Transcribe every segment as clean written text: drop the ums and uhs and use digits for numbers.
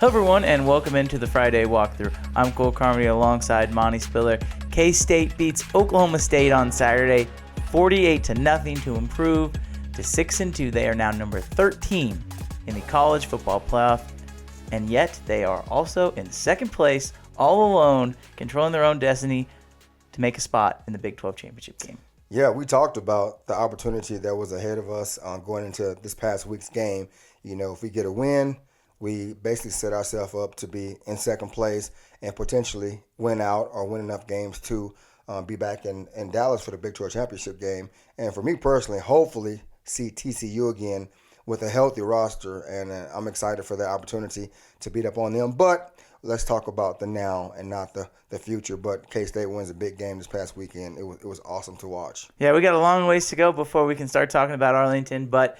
Hello everyone and welcome into the Friday walkthrough. I'm Carmody alongside Monte Spiller. K-State beats Oklahoma State on Saturday 48-0 to improve to 6-2. They are now number 13 in the college football playoff, and yet they are also in second place, all alone, controlling their own destiny to make a spot in the Big 12 championship game. Yeah, we talked about the opportunity that was ahead of us going into this past week's game. You know, if we get a win, we basically set ourselves up to be in second place and potentially win out or win enough games to be back in Dallas for the Big 12 championship game. And for me personally, hopefully see TCU again with a healthy roster. And I'm excited for that opportunity to beat up on them. But let's talk about the now and not the future. But K-State wins a big game this past weekend. It was awesome to watch. Yeah, we got a long ways to go before we can start talking about Arlington, but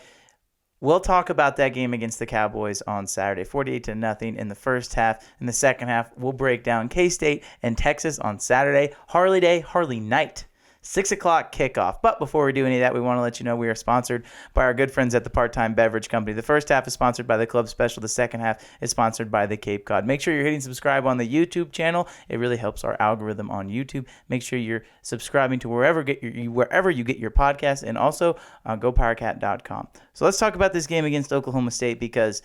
we'll talk about that game against the Cowboys on Saturday, 48-0 in the first half. In the second half, we'll break down K-State and Texas on Saturday. Harley Day, Harley Night, 6 o'clock kickoff. But before we do any of that, we want to let you know we are sponsored by our good friends at the Part-Time Beverage Company. The first half is sponsored by the Club Special. The second half is sponsored by the Cape Cod. Make sure you're hitting subscribe on the YouTube channel. It really helps our algorithm on YouTube. Make sure you're subscribing to wherever you get your podcasts, and also GoPowerCat.com. So let's talk about this game against Oklahoma State because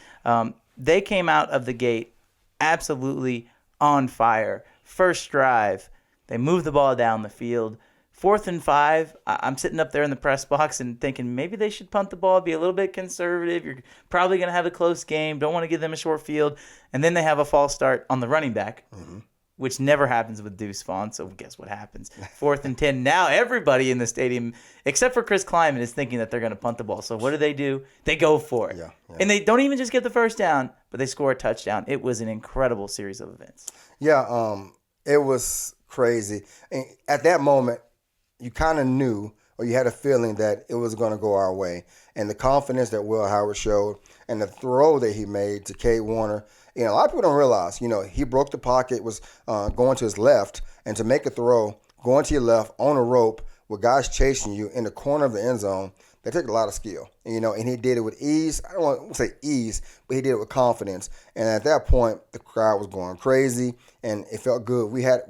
they came out of the gate absolutely on fire. First drive, they moved the ball down the field. 4th and 5, I'm sitting up there in the press box and thinking maybe they should punt the ball, be a little bit conservative. You're probably going to have a close game. Don't want to give them a short field. And then they have a false start on the running back, which never happens with Deuce Vaughn. So guess what happens? 4th and 10. Now everybody in the stadium, except for Chris Kleiman, is thinking that they're going to punt the ball. So what do? They go for it. Yeah. And they don't even just get the first down, but they score a touchdown. It was an incredible series of events. Yeah, it was crazy. And at that moment, you kind of knew or you had a feeling that it was going to go our way. And the confidence that Will Howard showed and the throw that he made to Cade Warner, a lot of people don't realize, he broke the pocket, was going to his left, and to make a throw, going to your left on a rope with guys chasing you in the corner of the end zone, that took a lot of skill. And he did it with ease. I don't want to say ease, but he did it with confidence. And at that point, the crowd was going crazy, and it felt good. We had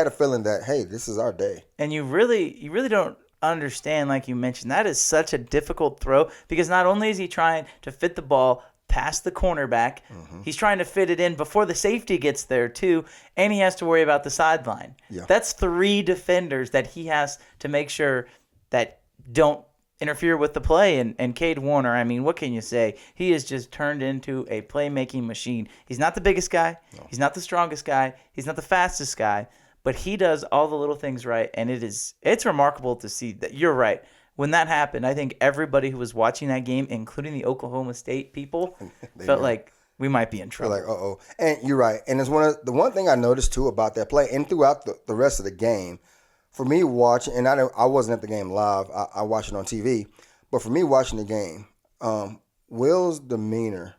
a feeling that, hey, this is our day. And you really don't understand, like you mentioned, that is such a difficult throw because not only is he trying to fit the ball past the cornerback, he's trying to fit it in before the safety gets there too, and he has to worry about the sideline. Yeah. That's 3 defenders that he has to make sure that don't interfere with the play. And Cade Warner, I mean, what can you say? He has just turned into a playmaking machine. He's not the biggest guy. No. He's not the strongest guy. He's not the fastest guy. But he does all the little things right, and it's remarkable to see that. You're right. When that happened, I think everybody who was watching that game, including the Oklahoma State people, felt like we might be in trouble. Like, uh-oh. And you're right. And it's the one thing I noticed, too, about that play and throughout the rest of the game, for me watching, and I wasn't at the game live, I watched it on TV, but for me watching the game, Will's demeanor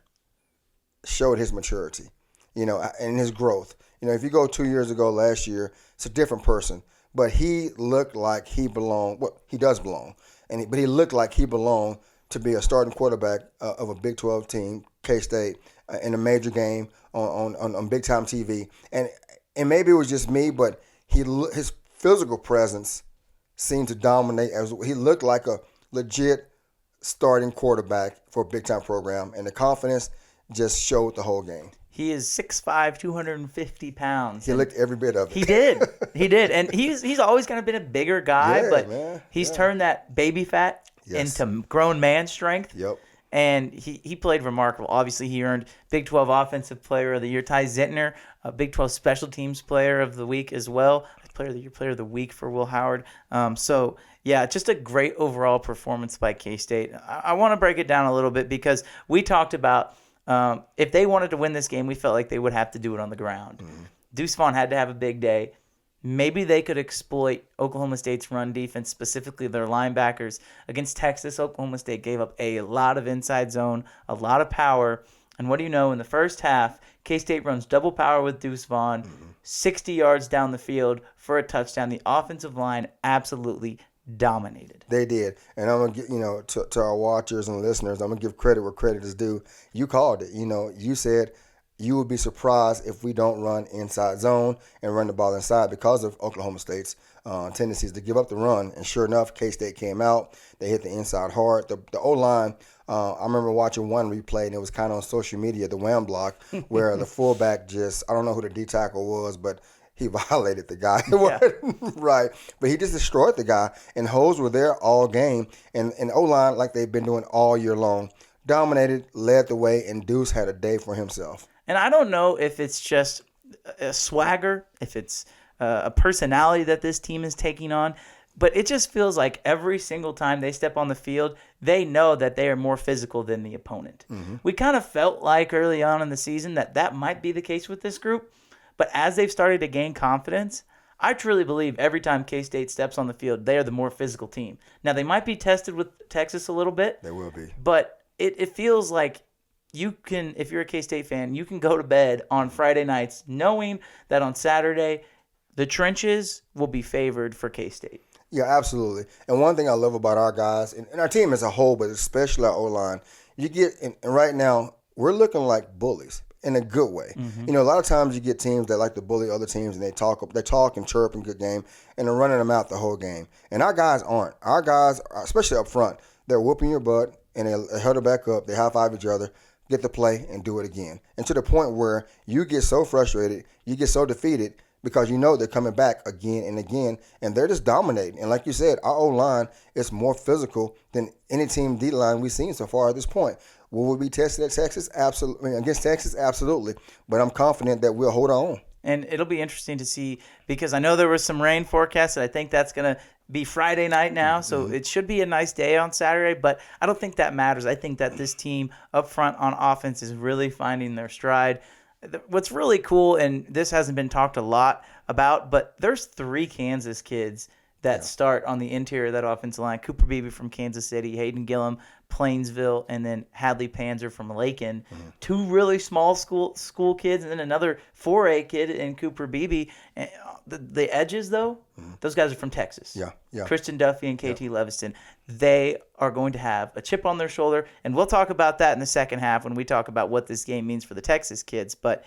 showed his maturity, and his growth. If you go 2 years ago, last year, it's a different person, but he looked like he belonged. Well, he does belong, but he looked like he belonged to be a starting quarterback of a Big 12 team, K-State, in a major game on big time TV, and maybe it was just me, but his physical presence seemed to dominate. As he looked like a legit starting quarterback for a big-time program, and the confidence just showed the whole game. He is 6'5", 250 pounds. He looked every bit of it. He did. And he's always kind of been a bigger guy, but he's turned that baby fat into grown man strength. Yep. And he played remarkable. Obviously, he earned Big 12 Offensive Player of the Year. Ty Zentner, a Big 12 Special Teams Player of the Week as well. Player of the Year, Player of the Week for Will Howard. Just a great overall performance by K-State. I want to break it down a little bit because we talked about if they wanted to win this game, we felt like they would have to do it on the ground. Deuce Vaughn had to have a big day. Maybe they could exploit Oklahoma State's run defense, specifically their linebackers. Against Texas, Oklahoma State gave up a lot of inside zone, a lot of power. And what do you know? In the first half, K-State runs double power with Deuce Vaughn, 60 yards down the field for a touchdown. The offensive line absolutely dominated. They did. And I'm going to get, to our watchers and listeners, I'm going to give credit where credit is due. You called it. You said you would be surprised if we don't run inside zone and run the ball inside because of Oklahoma State's tendencies to give up the run. And sure enough, K-State came out. They hit the inside hard. The O-line, I remember watching one replay, and it was kind of on social media, the wham block, where the fullback just, I don't know who the D tackle was, but he violated the guy. Yeah. Right. But he just destroyed the guy. And hoes were there all game. And O-line, like they've been doing all year long, dominated, led the way, and Deuce had a day for himself. And I don't know if it's just a swagger, if it's a personality that this team is taking on, but it just feels like every single time they step on the field, they know that they are more physical than the opponent. Mm-hmm. We kind of felt like early on in the season that might be the case with this group. But as they've started to gain confidence, I truly believe every time K-State steps on the field, they are the more physical team. Now, they might be tested with Texas a little bit. They will be. But it feels like you can, if you're a K-State fan, you can go to bed on Friday nights knowing that on Saturday, the trenches will be favored for K-State. Yeah, absolutely. And one thing I love about our guys, and our team as a whole, but especially our O-line, you get, and right now, we're looking like bullies. In a good way. Mm-hmm. A lot of times you get teams that like to bully other teams and they talk and chirp in good game and they're running them out the whole game. And our guys aren't. Our guys, especially up front, they're whooping your butt and they huddle back up, they high-five each other, get the play, and do it again. And to the point where you get so frustrated, you get so defeated because you know they're coming back again and again, and they're just dominating. And like you said, our O-line is more physical than any team D-line we've seen so far at this point. Will we be tested at Texas? Absolutely. Against Texas? Absolutely. But I'm confident that we'll hold on. And it'll be interesting to see because I know there was some rain forecast, and I think that's going to be Friday night now. So it should be a nice day on Saturday, but I don't think that matters. I think that this team up front on offense is really finding their stride. What's really cool, and this hasn't been talked a lot about, but there's 3 Kansas kids that start on the interior of that offensive line. Cooper Beebe from Kansas City, Hayden Gillum, Plainsville, and then Hadley Panzer from Lakin. Mm-hmm. 2 really small school kids, and then another 4A kid in Cooper Beebe. The edges, though, those guys are from Texas. Yeah. Christian Duffy and KT Leviston. They are going to have a chip on their shoulder, and we'll talk about that in the second half when we talk about what this game means for the Texas kids. But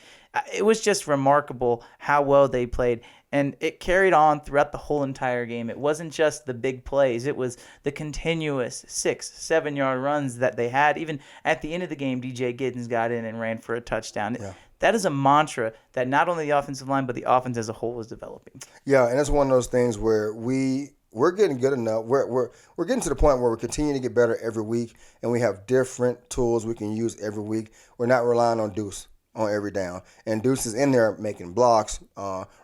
it was just remarkable how well they played. And it carried on throughout the whole entire game. It wasn't just the big plays. It was the continuous 6-7 yard runs that they had. Even at the end of the game, DJ Giddens got in and ran for a touchdown. Yeah. That is a mantra that not only the offensive line, but the offense as a whole is developing. Yeah, and it's one of those things where we're getting good enough. We're getting to the point where we're continuing to get better every week, and we have different tools we can use every week. We're not relying on Deuce on every down. And Deuce is in there making blocks,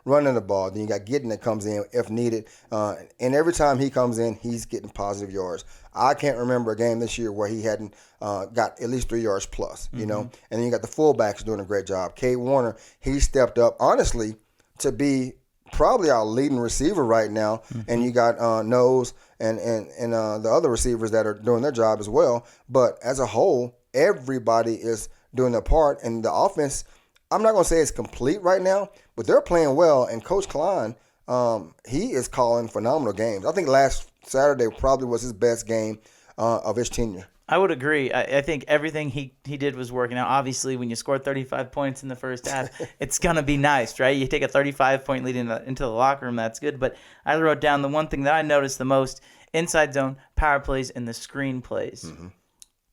running the ball. Then you got Giddens that comes in if needed. And every time he comes in, he's getting positive yards. I can't remember a game this year where he hadn't got at least 3 yards plus, you know. And then you got the fullbacks doing a great job. Kay Warner, he stepped up, honestly, to be probably our leading receiver right now. And you got Nose and the other receivers that are doing their job as well. But as a whole, everybody is doing their part, and the offense, I'm not going to say it's complete right now, but they're playing well, and Coach Klein, he is calling phenomenal games. I think last Saturday probably was his best game of his tenure. I would agree. I think everything he did was working out. Obviously, when you score 35 points in the first half, it's going to be nice, right? You take a 35-point lead into the locker room, that's good. But I wrote down the one thing that I noticed the most, inside zone, power plays, and the screen plays.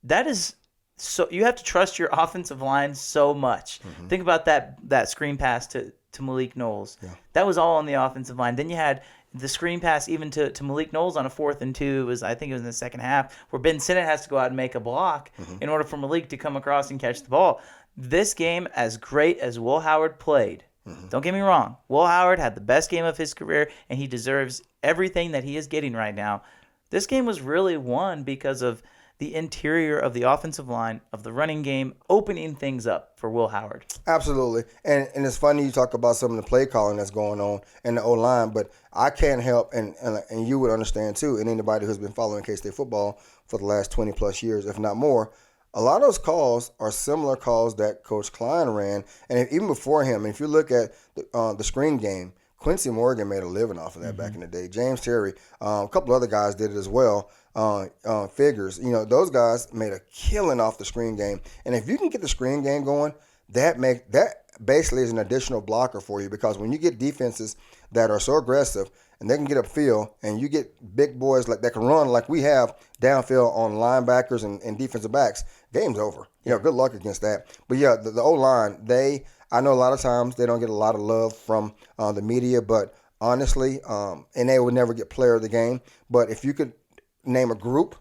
That is... So you have to trust your offensive line so much. Think about that screen pass to Malik Knowles. Yeah. That was all on the offensive line. Then you had the screen pass even to Malik Knowles on a 4th and 2. I think it was in the second half, where Ben Sinnott has to go out and make a block in order for Malik to come across and catch the ball. This game, as great as Will Howard played, don't get me wrong, Will Howard had the best game of his career, and he deserves everything that he is getting right now. This game was really won because of the interior of the offensive line, of the running game, opening things up for Will Howard. Absolutely. And it's funny you talk about some of the play calling that's going on in the O-line, but I can't help, and you would understand too, and anybody who's been following K-State football for the last 20-plus years, if not more, a lot of those calls are similar calls that Coach Klein ran. And even before him, and if you look at the screen game, Quincy Morgan made a living off of that back in the day. James Terry, a couple other guys did it as well. Figures, those guys made a killing off the screen game. And if you can get the screen game going, that basically is an additional blocker for you, because when you get defenses that are so aggressive and they can get upfield, and you get big boys like that can run like we have downfield on linebackers and defensive backs, game's over. Good luck against that. But yeah, the O-line, I know a lot of times they don't get a lot of love from the media, but honestly, and they would never get player of the game. But if you could name a group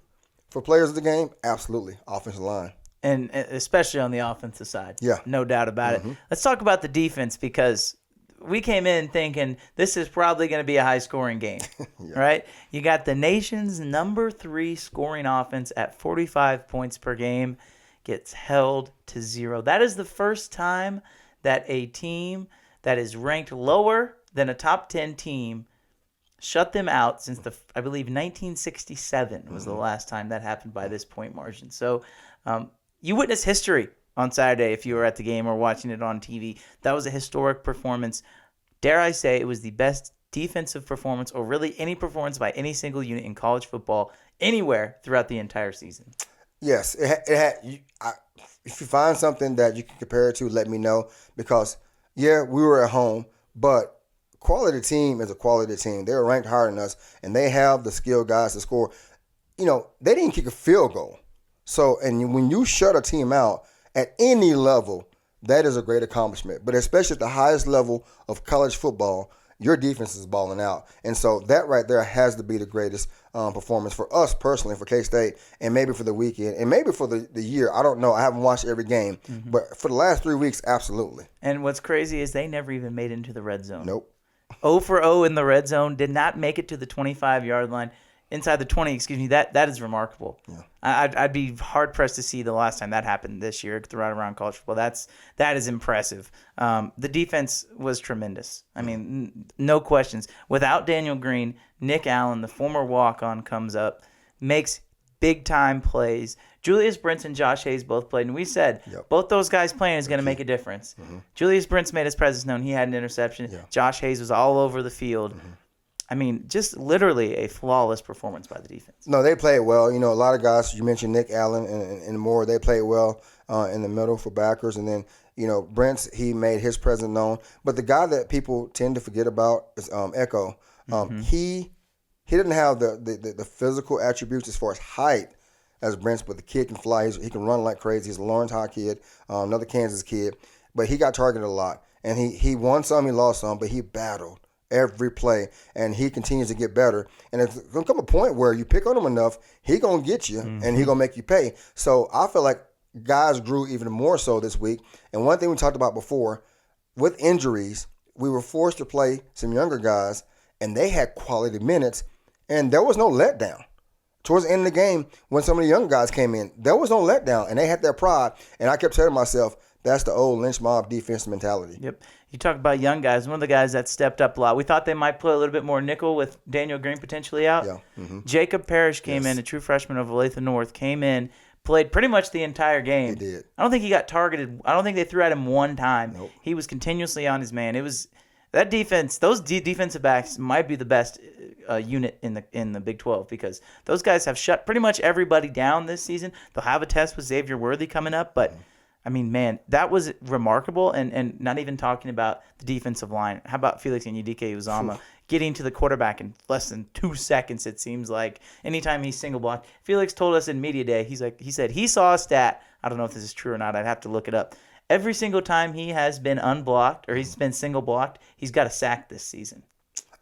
for players of the game, absolutely, offensive line. And especially on the offensive side. Yeah. No doubt about it. Let's talk about the defense, because we came in thinking this is probably going to be a high-scoring game, right? You got the nation's number 3 scoring offense at 45 points per game gets held to 0. That is the first time that a team that is ranked lower than a top 10 team shut them out since I believe 1967 was the last time that happened by this point margin. So you witnessed history on Saturday if you were at the game or watching it on TV. That was a historic performance. Dare I say it was the best defensive performance, or really any performance by any single unit in college football anywhere throughout the entire season. Yes, it had. If you find something that you can compare it to, let me know, because we were at home, but quality team is a quality team. They're ranked higher than us, and they have the skilled guys to score. They didn't kick a field goal. So, and when you shut a team out at any level, that is a great accomplishment. But especially at the highest level of college football, your defense is balling out. And so that right there has to be the greatest performance for us personally, for K-State, and maybe for the weekend, and maybe for the year. I don't know. I haven't watched every game. But for the last 3 weeks, absolutely. And what's crazy is they never even made it into the red zone. Nope. 0 for 0 in the red zone, did not make it to the 25-yard line. Inside the 20, that is remarkable. Yeah. I'd be hard-pressed to see the last time that happened this year throughout around college football. That is impressive. The defense was tremendous. I mean, no questions. Without Daniel Green, Nick Allen, the former walk-on, comes up, makes big-time plays. Julius Brents and Josh Hayes both played, and we said both those guys playing is going to make a difference. Julius Brents made his presence known. He had an interception. Yeah. Josh Hayes was all over the field. I mean, just literally a flawless performance by the defense. No, they played well. A lot of guys, you mentioned Nick Allen and more, they played well in the middle for backers. And then, Brents, he made his presence known. But the guy that people tend to forget about is Echo. He didn't have the physical attributes as far as height as Brents, but the kid can fly. He can run like crazy. He's a Lawrence High kid, another Kansas kid. But he got targeted a lot. And he won some, he lost some, but he battled every play, and he continues to get better. And it's going to come a point where you pick on him enough, he going to get you, and he going to make you pay. So I feel like guys grew even more so this week. And one thing we talked about before, with injuries, we were forced to play some younger guys, and they had quality minutes, and there was no letdown. Towards the end of the game, when some of the young guys came in, there was no letdown, and they had their pride. And I kept telling myself, that's the old lynch mob defense mentality. Yep. You talk about young guys. One of the guys that stepped up a lot. We thought they might play a little bit more nickel with Daniel Green potentially out. Yeah. Jacob Parrish came in, a true freshman of Olathe North, came in, played pretty much the entire game. He did. I don't think he got targeted. I don't think they threw at him one time. Nope. He was continuously on his man. It was that defense. Those defensive backs might be the best unit in the Big 12, because those guys have shut pretty much everybody down this season. They'll have a test with Xavier Worthy coming up, but. I mean, man, that was remarkable, and not even talking about the defensive line. How about Felix and Udike Uzama getting to the quarterback in less than 2 seconds, it seems like, anytime he's single blocked. Felix told us in media day, he said he saw a stat. I don't know if this is true or not. I'd have to look it up. Every single time he has been unblocked or he's been single blocked, he's got a sack this season.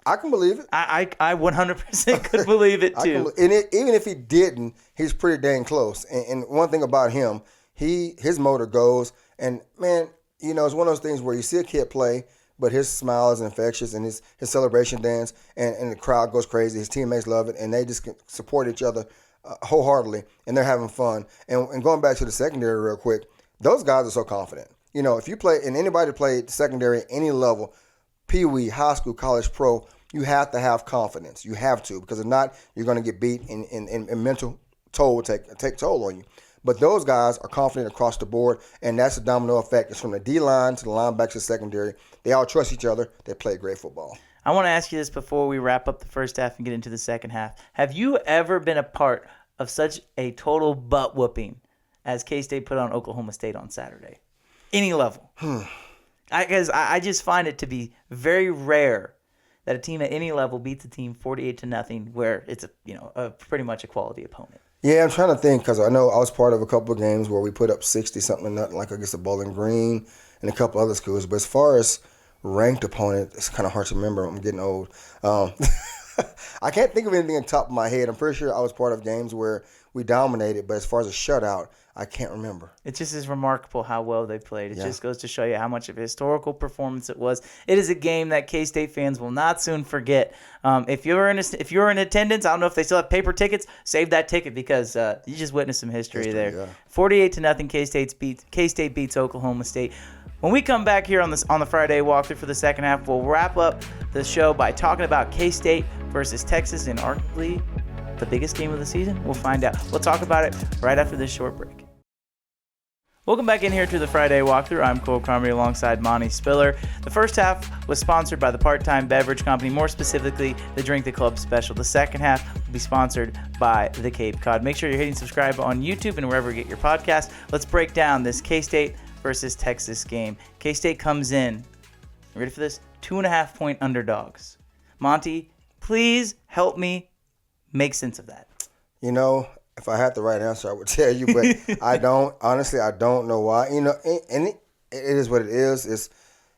I can believe it. I 100% could believe it, too. Even if he didn't, he's pretty dang close. And one thing about him, his motor goes, and man, it's one of those things where you see a kid play, but his smile is infectious, and his celebration dance, and the crowd goes crazy. His teammates love it, and they just support each other wholeheartedly, and they're having fun. And going back to the secondary real quick, those guys are so confident. If you play, and anybody played secondary at any level, Pee Wee, high school, college, pro, you have to have confidence. You have to, because if not, you're going to get beat, and mental toll will take toll on you. But those guys are confident across the board, and that's a domino effect. It's from the D-line to the linebackers to secondary. They all trust each other. They play great football. I want to ask you this before we wrap up the first half and get into the second half. Have you ever been a part of such a total butt-whooping as K-State put on Oklahoma State on Saturday? Any level. Because I just find it to be very rare that a team at any level beats a team 48-0 where it's a pretty much a quality opponent. Yeah, I'm trying to think because I know I was part of a couple of games where we put up 60-something, nothing like against the Bowling Green and a couple other schools. But as far as ranked opponent, it's kind of hard to remember. I'm getting old. I can't think of anything on top of my head. I'm pretty sure I was part of games where we dominated, but as far as a shutout, I can't remember. It just is remarkable how well they played. It just goes to show you how much of a historical performance it was. It is a game that K-State fans will not soon forget. If you're in attendance, I don't know if they still have paper tickets. Save that ticket because you just witnessed some history there. Yeah. 48-0, K-State beats Oklahoma State. When we come back here on the Friday walkthrough for the second half, we'll wrap up the show by talking about K-State versus Texas in arguably the biggest game of the season. We'll find out. We'll talk about it right after this short break. Welcome back in here to the Friday walkthrough. I'm Cole Carmody alongside Monte Spiller. The first half was sponsored by the Part-Time Beverage Company, more specifically the Drink the Club special. The second half will be sponsored by the Cape Cod. Make sure you're hitting subscribe on YouTube and wherever you get your podcast. Let's break down this K-State versus Texas game. K-State comes in, ready for this? 2.5-point underdogs. Monty, please help me make sense of that. If I had the right answer, I would tell you, but I don't. Honestly, I don't know why. And it is what it is.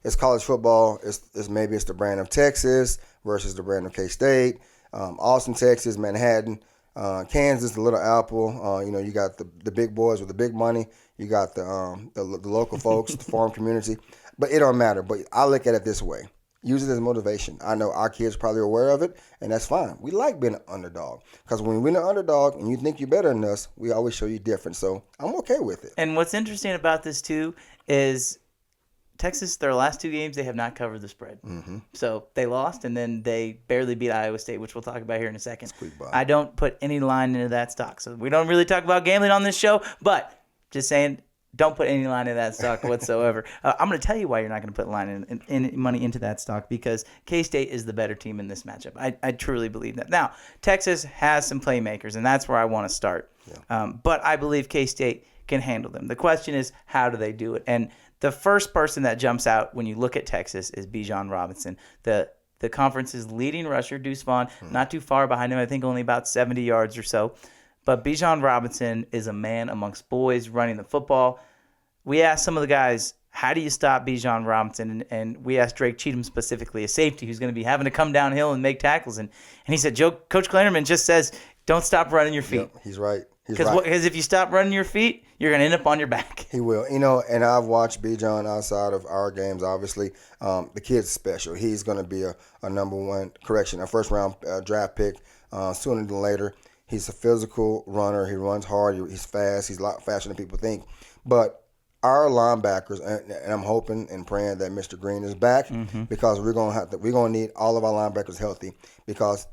It's college football. Maybe it's the brand of Texas versus the brand of K-State. Austin, Texas, Manhattan, Kansas, the Little Apple. You got the big boys with the big money. You got the local folks, the farm community. But it don't matter. But I look at it this way. Use it as motivation. I know our kids are probably aware of it, and that's fine. We like being an underdog because when we're an underdog and you think you're better than us, we always show you different. So I'm okay with it. And what's interesting about this, too, is Texas, their last two games, they have not covered the spread. Mm-hmm. So they lost, and then they barely beat Iowa State, which we'll talk about here in a second. Squeak by. I don't put any line into that stock. So we don't really talk about gambling on this show, but just saying, don't put any line in that stock whatsoever. I'm going to tell you why you're not going to put in money into that stock, because K-State is the better team in this matchup. I truly believe that. Now, Texas has some playmakers, and that's where I want to start. Yeah. But I believe K-State can handle them. The question is, how do they do it? And the first person that jumps out when you look at Texas is Bijan Robinson, the conference's leading rusher. Deuce Vaughn, not too far behind him, I think only about 70 yards or so. But Bijan Robinson is a man amongst boys running the football. We asked some of the guys, how do you stop Bijan Robinson? And we asked Drake Cheatham specifically, a safety who's going to be having to come downhill and make tackles. And he said, Coach Kleinerman just says, don't stop running your feet. Yep, he's right. Because if you stop running your feet, you're going to end up on your back. He will. And I've watched Bijan outside of our games, obviously. The kid's special. He's going to be a first-round draft pick sooner than later. He's a physical runner. He runs hard. He's fast. He's a lot faster than people think. But our linebackers, and I'm hoping and praying that Mr. Green is back, because we're gonna need all of our linebackers healthy, because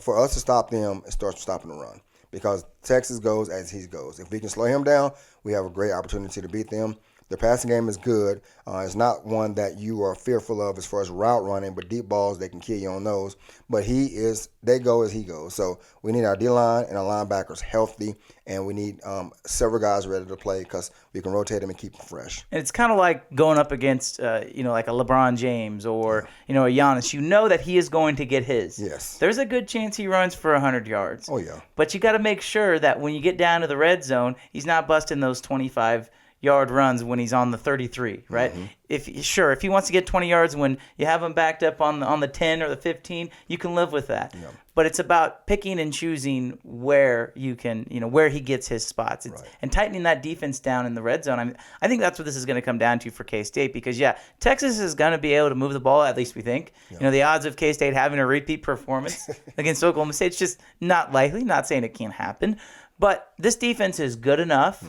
for us to stop them, it starts with stopping the run. Because Texas goes as he goes. If we can slow him down, we have a great opportunity to beat them. Their passing game is good. It's not one that you are fearful of as far as route running, but deep balls, they can kill you on those. But they go as he goes. So we need our D-line and our linebackers healthy, and we need several guys ready to play because we can rotate them and keep them fresh. And it's kind of like going up against, like a LeBron James or, a Giannis. You know that he is going to get his. Yes. There's a good chance he runs for 100 yards. Oh, yeah. But you got to make sure that when you get down to the red zone, he's not busting those 25-yard runs when he's on the 33, right? Mm-hmm. If he wants to get 20 yards when you have him backed up on the 10 or the 15, you can live with that. Yep. But it's about picking and choosing where you can, where he gets his spots. And tightening that defense down in the red zone. I think that's what this is going to come down to for K-State, because, Texas is going to be able to move the ball, at least we think. Yep. The odds of K-State having a repeat performance against Oklahoma State, it's just not likely. Not saying it can't happen. But this defense is good enough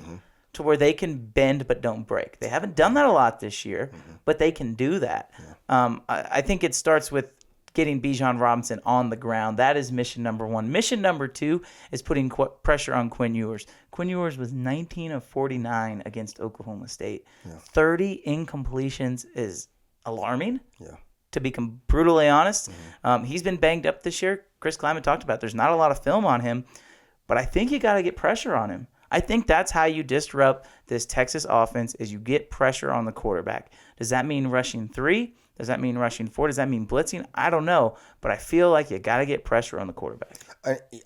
to where they can bend but don't break. They haven't done that a lot this year, but they can do that. Yeah. I think it starts with getting Bijan Robinson on the ground. That is mission number one. Mission number two is putting pressure on Quinn Ewers. Quinn Ewers was 19 of 49 against Oklahoma State. Yeah. 30 incompletions is alarming, to be brutally honest. He's been banged up this year. Chris Kleiman talked about there's not a lot of film on him, but I think you got to get pressure on him. I think that's how you disrupt this Texas offense is you get pressure on the quarterback. Does that mean rushing 3? Does that mean rushing 4? Does that mean blitzing? I don't know, but I feel like you got to get pressure on the quarterback.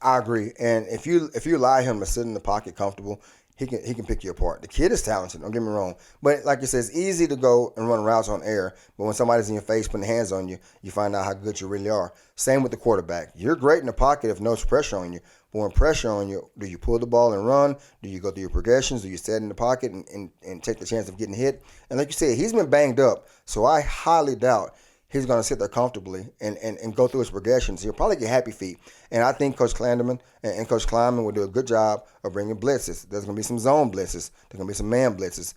I agree. And if you allow him to sit in the pocket comfortable, he can pick you apart. The kid is talented, don't get me wrong. But like you said, it's easy to go and run routes on air. But when somebody's in your face putting hands on you, you find out how good you really are. Same with the quarterback. You're great in the pocket if no pressure on you. But when pressure on you, do you pull the ball and run? Do you go through your progressions? Do you stand in the pocket and take the chance of getting hit? And like you said, he's been banged up. So I highly doubt he's going to sit there comfortably and go through his progressions. He'll probably get happy feet. And I think Coach Clanderman and Coach Kleiman will do a good job of bringing blitzes. There's going to be some zone blitzes. There's going to be some man blitzes.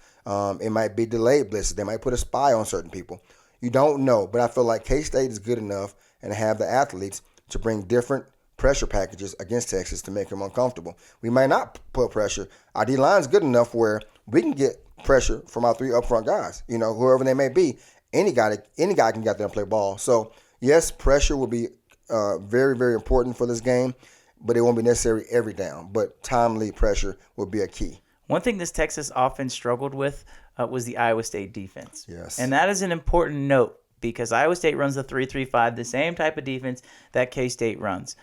It might be delayed blitzes. They might put a spy on certain people. You don't know. But I feel like K-State is good enough and have the athletes to bring different pressure packages against Texas to make them uncomfortable. We might not put pressure. Our D-line's good enough where we can get pressure from our 3 up-front guys, whoever they may be. Any guy can get out there and play ball. So, yes, pressure will be very, very important for this game, but it won't be necessary every down. But timely pressure will be a key. One thing this Texas offense struggled with was the Iowa State defense. Yes. And that is an important note because Iowa State runs the 3-3-5, the same type of defense that K-State runs.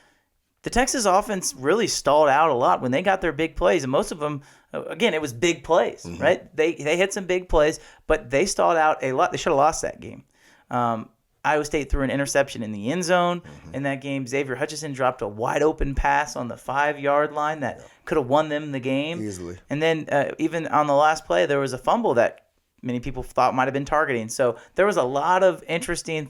The Texas offense really stalled out a lot when they got their big plays, and most of them, again, it was big plays, right? They hit some big plays, but they stalled out a lot. They should have lost that game. Iowa State threw an interception in the end zone in that game. Xavier Hutchinson dropped a wide-open pass on the 5-yard line that could have won them the game. Easily. And then even on the last play, there was a fumble that many people thought might have been targeting. So there was a lot of interesting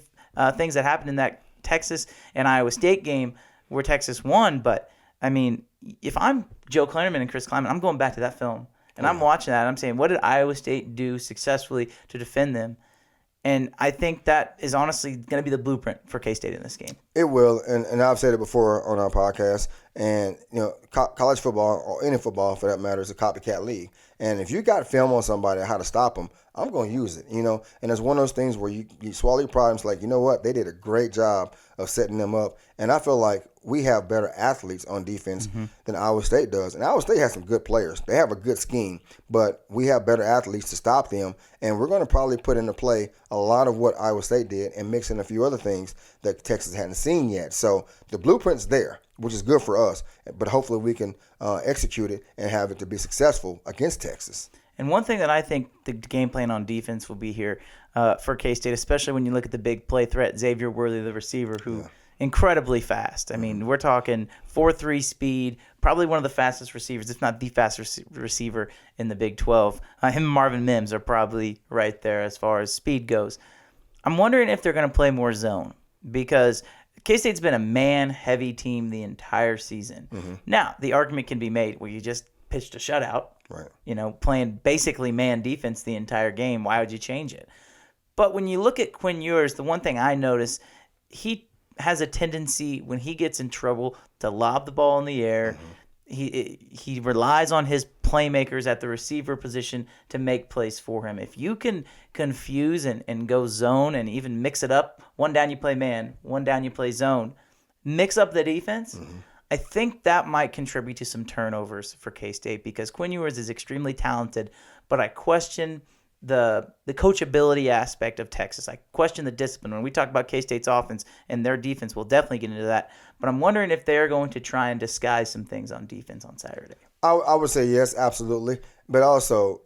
things that happened in that Texas and Iowa State game where Texas won. But, I mean, if I'm Joe Klinderman and Chris Kleiman, I'm going back to that film. And I'm watching that. And I'm saying, what did Iowa State do successfully to defend them? And I think that is honestly going to be the blueprint for K-State in this game. It will. And I've said it before on our podcast. And, college football, or any football for that matter, is a copycat league. And if you got film on somebody how to stop them, I'm going to use it, And it's one of those things where you swallow your problems like, you know what? They did a great job of setting them up. And I feel like we have better athletes on defense than Iowa State does. And Iowa State has some good players. They have a good scheme, but we have better athletes to stop them. And we're going to probably put into play a lot of what Iowa State did and mix in a few other things that Texas hadn't seen yet. So the blueprint's there, which is good for us. But hopefully we can execute it and have it to be successful against Texas. And one thing that I think the game plan on defense will be here for K-State, especially when you look at the big play threat, Xavier Worthy, the receiver, who incredibly fast. I mean, we're talking 4.3 speed, probably one of the fastest receivers, if not the fastest receiver in the Big 12. Him and Marvin Mims are probably right there as far as speed goes. I'm wondering if they're going to play more zone because K-State's been a man-heavy team the entire season. Now, the argument can be made where you just pitched a shutout, right? Playing basically man defense the entire game. Why would you change it? But when you look at Quinn Ewers, the one thing I notice, he has a tendency when he gets in trouble to lob the ball in the air. He relies on his playmakers at the receiver position to make plays for him. If you can confuse and go zone and even mix it up, one down you play man, one down you play zone, mix up the defense, I think that might contribute to some turnovers for K-State because Quinn Ewers is extremely talented, but I question the coachability aspect of Texas. I question the discipline. When we talk about K-State's offense and their defense, we'll definitely get into that. But I'm wondering if they're going to try and disguise some things on defense on Saturday. I would say yes, absolutely. But also,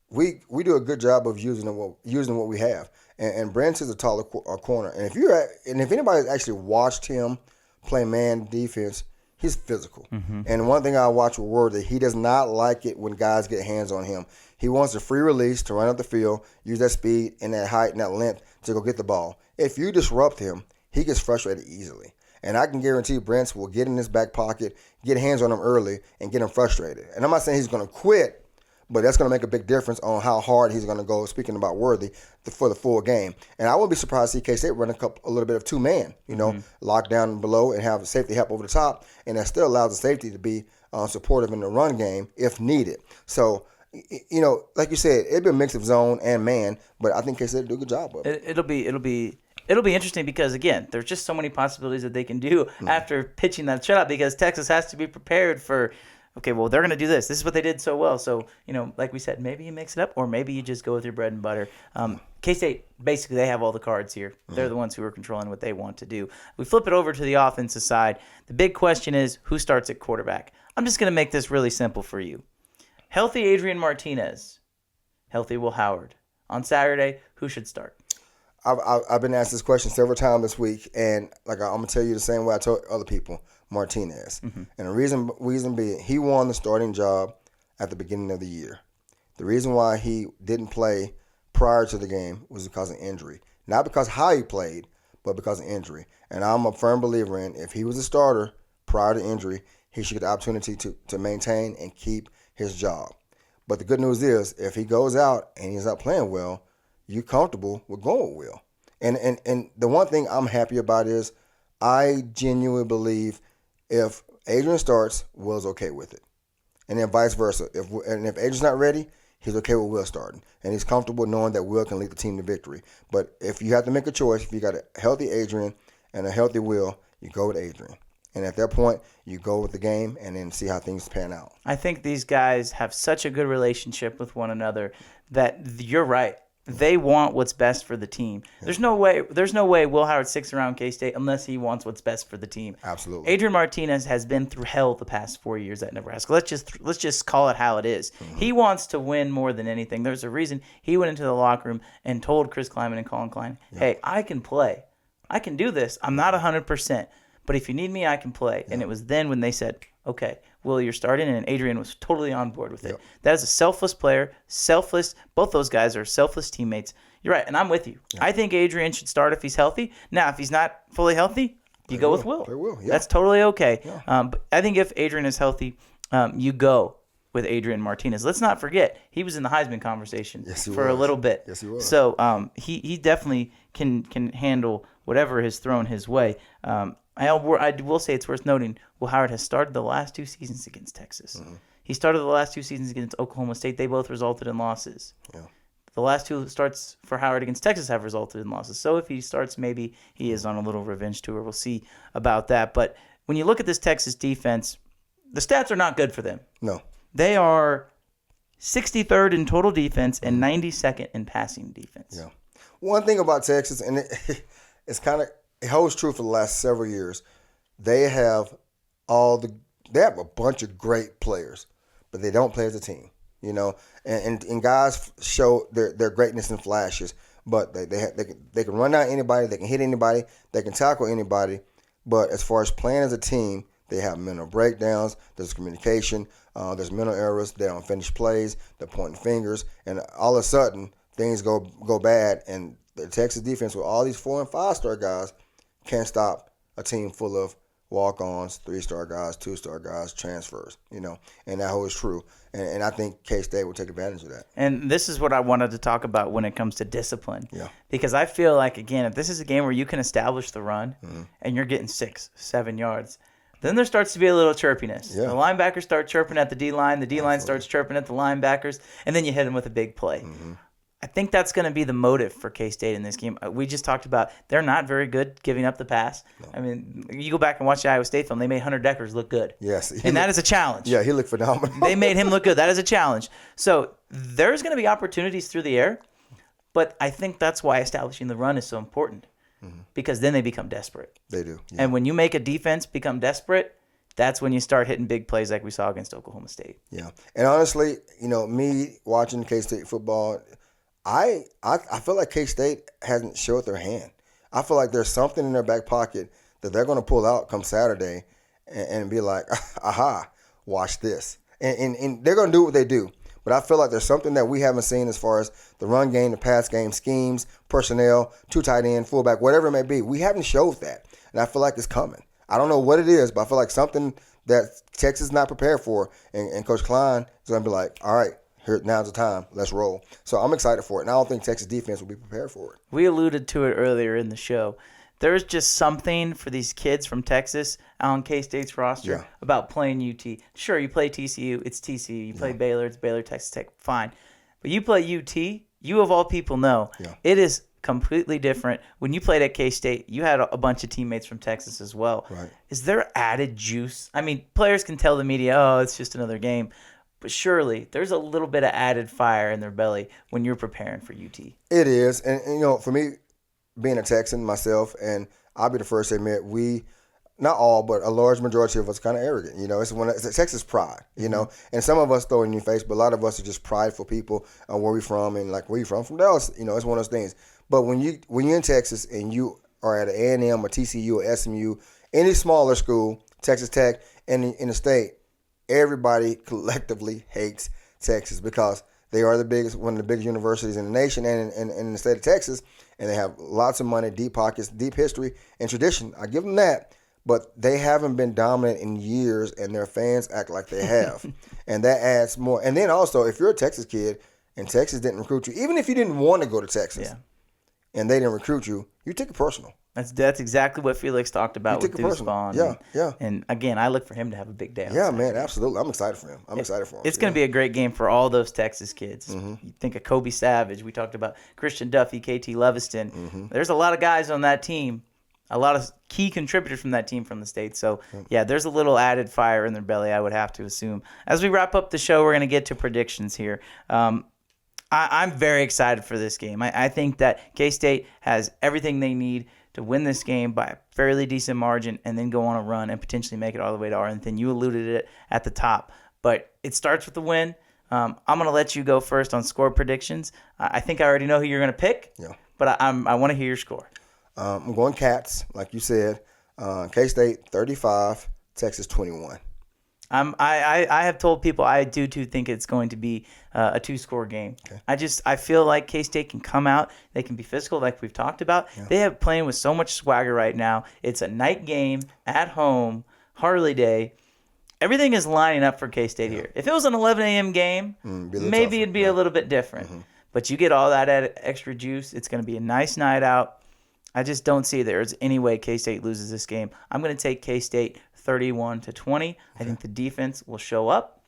we do a good job of using what we have. And Brent is a taller corner. And if anybody's actually watched him play man defense, he's physical. And one thing I watch with Worthy, he does not like it when guys get hands on him. He wants a free release to run up the field, use that speed and that height and that length to go get the ball. If you disrupt him, he gets frustrated easily. And I can guarantee Brent will get in his back pocket, get hands on him early, and get him frustrated. And I'm not saying he's going to quit, but that's going to make a big difference on how hard he's going to go, speaking about Worthy, for the full game. And I wouldn't be surprised to see K-State run a little bit of two-man, lock down below and have safety help over the top. And that still allows the safety to be supportive in the run game if needed. So, like you said, it'd be a mix of zone and man, but I think K-State will do a good job of it. It'll be interesting because, again, there's just so many possibilities that they can do after pitching that shutout because Texas has to be prepared for okay, well, they're going to do this. This is what they did so well. So, like we said, maybe you mix it up or maybe you just go with your bread and butter. K-State, basically, they have all the cards here. They're the ones who are controlling what they want to do. We flip it over to the offensive side. The big question is, who starts at quarterback? I'm just going to make this really simple for you. Healthy Adrian Martinez. Healthy Will Howard. On Saturday, who should start? I've been asked this question several times this week, and I'm going to tell you the same way I told other people, Martinez. And the reason being, he won the starting job at the beginning of the year. The reason why he didn't play prior to the game was because of injury. Not because how he played, but because of injury. And I'm a firm believer in if he was a starter prior to injury, he should get the opportunity to maintain and keep his job. But the good news is, if he goes out and he's not playing well, you're comfortable with going with Will. And the one thing I'm happy about is I genuinely believe if Adrian starts, Will's okay with it. And then vice versa. If Adrian's not ready, he's okay with Will starting. And he's comfortable knowing that Will can lead the team to victory. But if you have to make a choice, if you got a healthy Adrian and a healthy Will, you go with Adrian. And at that point, you go with the game and then see how things pan out. I think these guys have such a good relationship with one another that you're right. They want what's best for the team. Yeah. There's no way Will Howard sticks around K-State unless he wants what's best for the team. Absolutely. Adrian Martinez has been through hell the past 4 years at Nebraska. Let's just call it how it is. Mm-hmm. He wants to win more than anything. There's a reason he went into the locker room and told Chris Kleiman and Colin Klein, "Hey, I can play. I can do this. I'm not 100%, but if you need me, I can play." Yeah. And it was then when they said, "Okay, Will, you're starting," and Adrian was totally on board with it. Yep. That is a selfless player, both those guys are selfless teammates. You're right, and I'm with you. Yep. I think Adrian should start if he's healthy. Now, if he's not fully healthy, you go with Will. Yeah. That's totally okay. Yeah. But I think if Adrian is healthy, you go with Adrian Martinez. Let's not forget, he was in the Heisman conversation for a little bit. Yes, he was. So he definitely can handle whatever is thrown his way. I will say it's worth noting, Will Howard has started the last 2 seasons against Texas. Mm-hmm. He started the last 2 seasons against Oklahoma State. They both resulted in losses. Yeah. The last 2 starts for Howard against Texas have resulted in losses. So if he starts, maybe he is on a little revenge tour. We'll see about that. But when you look at this Texas defense, the stats are not good for them. No. They are 63rd in total defense and 92nd in passing defense. Yeah. One thing about Texas, and it holds true for the last several years. They have a bunch of great players, but they don't play as a team, And guys show their greatness in flashes, but they can run down anybody, they can hit anybody, they can tackle anybody. But as far as playing as a team, they have mental breakdowns. There's communication. There's mental errors. They don't finish plays. They're pointing fingers, and all of a sudden things go bad. And the Texas defense with all these 4- and 5-star guys can't stop a team full of walk-ons, 3-star guys, 2-star guys, transfers, and that holds true. And I think K-State will take advantage of that. And this is what I wanted to talk about when it comes to discipline. Yeah. Because I feel like, again, if this is a game where you can establish the run and you're getting 6-7 yards, then there starts to be a little chirpiness. Yeah. The linebackers start chirping at the D-line, the D-line starts chirping at the linebackers, and then you hit them with a big play. Mm-hmm. I think that's going to be the motive for K-State in this game. We just talked about they're not very good giving up the pass. No. I mean, you go back and watch the Iowa State film, they made Hunter Deckers look good. Yes. That is a challenge. Yeah, he looked phenomenal. They made him look good. That is a challenge. So there's going to be opportunities through the air, but I think that's why establishing the run is so important because then they become desperate. They do. Yeah. And when you make a defense become desperate, that's when you start hitting big plays like we saw against Oklahoma State. Yeah. And honestly, me watching K-State football – I feel like K-State hasn't showed their hand. I feel like there's something in their back pocket that they're going to pull out come Saturday and be like, aha, watch this. And they're going to do what they do. But I feel like there's something that we haven't seen as far as the run game, the pass game, schemes, personnel, 2 tight end, fullback, whatever it may be. We haven't showed that. And I feel like it's coming. I don't know what it is, but I feel like something that Texas is not prepared for. And Coach Klein is going to be like, all right, here, now's the time. Let's roll. So I'm excited for it. And I don't think Texas defense will be prepared for it. We alluded to it earlier in the show. There's just something for these kids from Texas on K-State's roster about playing UT. Sure, you play TCU, it's TCU. You play Baylor, it's Baylor, Texas Tech, fine. But you play UT, you of all people know, it is completely different. When you played at K-State, you had a bunch of teammates from Texas as well. Right. Is there added juice? I mean, players can tell the media, oh, it's just another game. But surely there's a little bit of added fire in their belly when you're preparing for UT. It is. And for me, being a Texan myself, and I'll be the first to admit, not all, but a large majority of us kind of arrogant. It's Texas pride, and some of us throw it in your face, but a lot of us are just prideful people on where we're from, and like, where you from Dallas, it's one of those things. But when you're in Texas and you are at an A&M or TCU or SMU, any smaller school, Texas Tech, and in the state, everybody collectively hates Texas because they are one of the biggest universities in the nation and in the state of Texas, and they have lots of money, deep pockets, deep history, and tradition. I give them that. But they haven't been dominant in years, and their fans act like they have. And that adds more. And then also, if you're a Texas kid and Texas didn't recruit you, even if you didn't want to go to Texas and they didn't recruit you, you take it personal. That's exactly what Felix talked about with Deuce Vaughn. Yeah. And again, I look for him to have a big day. Yeah, man, absolutely. I'm excited for him. It's going to be a great game for all those Texas kids. Mm-hmm. You think of Kobe Savage. We talked about Christian Duffy, KT Leviston. Mm-hmm. There's a lot of guys on that team. A lot of key contributors from that team from the state. So, yeah, there's a little added fire in their belly, I would have to assume. As we wrap up the show, we're going to get to predictions here. I'm very excited for this game. I think that K-State has everything they need to win this game by a fairly decent margin and then go on a run and potentially make it all the way to Arlington. You alluded it at the top. But it starts with the win. I'm going to let you go first on score predictions. I think I already know who you're going to pick, but I want to hear your score. I'm going Cats, like you said. K-State 35, Texas 21. I have told people I do too think it's going to be a 2-score game. Okay. I feel like K-State can come out. They can be physical, like we've talked about. Yeah. They have playing with so much swagger right now. It's a night game at home, Harley Day. Everything is lining up for K-State here. If it was an 11 a.m. game, maybe it'd be a little bit different. Mm-hmm. But you get all that extra juice. It's going to be a nice night out. I just don't see there's any way K-State loses this game. I'm going to take K-State 31-20. I think the defense will show up.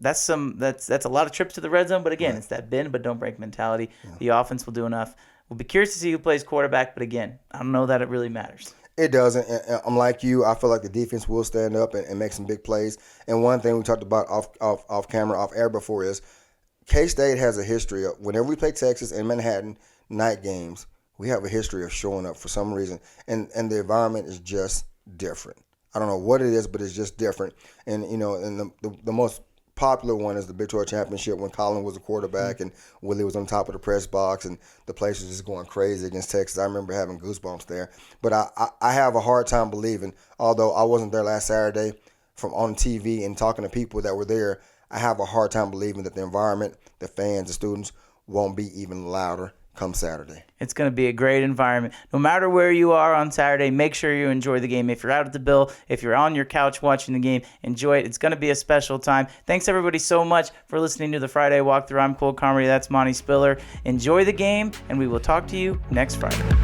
That's a lot of trips to the red zone, but again, it's that bend but don't break mentality. Yeah. The offense will do enough. We'll be curious to see who plays quarterback, but again, I don't know that it really matters. It doesn't. I'm like you. I feel like the defense will stand up and make some big plays. And one thing we talked about off camera, off air before is K-State has a history of whenever we play Texas and Manhattan night games, we have a history of showing up for some reason, and the environment is just different. I don't know what it is, but it's just different. And and the most popular one is the Big 12 Championship when Colin was the quarterback and Willie was on top of the press box, and the place was just going crazy against Texas. I remember having goosebumps there. But I have a hard time believing, although I wasn't there last Saturday, from on TV and talking to people that were there, I have a hard time believing that the environment, the fans, the students won't be even louder come Saturday. It's going to be a great environment. No matter where you are on Saturday, make sure you enjoy the game. If you're out at the Bill, if you're on your couch watching the game, enjoy it. It's going to be a special time. Thanks, everybody, so much for listening to the Friday Walkthrough. I'm Carmody. That's Monte Spiller. Enjoy the game, and we will talk to you next Friday.